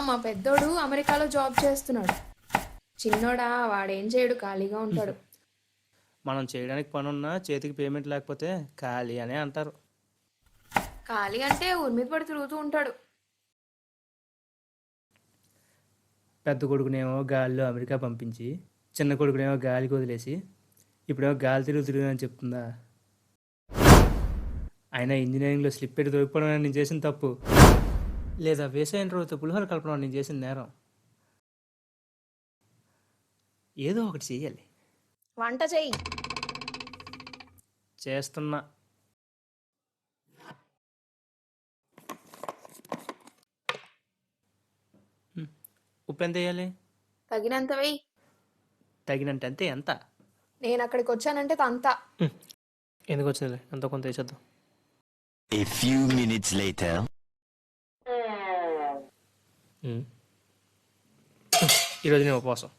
మా పెద్దోడు అమెరికాలో జాబ్ చేస్తున్నాడు. చిన్నోడా వాడేం చేయడు, ఖాళీగా ఉంటాడు. మనం చేయడానికి పని ఉన్నా చేతికి పేమెంట్ లేకపోతే ఖాళీ అనే అంటారు. ఖాళీ అంటే ఊరి మీద పడి తిరుగుతూ ఉంటాడు. పెద్ద కొడుకునేమో గాలిలో అమెరికా పంపించి చిన్న కొడుకునేమో గాలికి వదిలేసి ఇప్పుడేమో గాలి తిరుగుతుందని చెప్తుందా? అయినా ఇంజనీరింగ్లో స్లిప్ పెట్టి దొరికిపోవడం నేను చేసిన తప్పు, లేదా వేసైన రోజుతో పులిహోర కలపడం నేను చేసిన నేరం. ఏదో ఒకటి చెయ్యాలి. వంట చెయ్యి. చేస్తున్నా. ఉప్పు ఎంత వేయాలి? తగినంత వెయ్యి. తగినంత అంతే. ఎంత? నేను అక్కడికి వచ్చానంటే అంత. ఎందుకు వచ్చింది? ఎంతో కొంత వేసేద్దాం. A few minutes later. ఈరోజు నేను ఉపవాసం.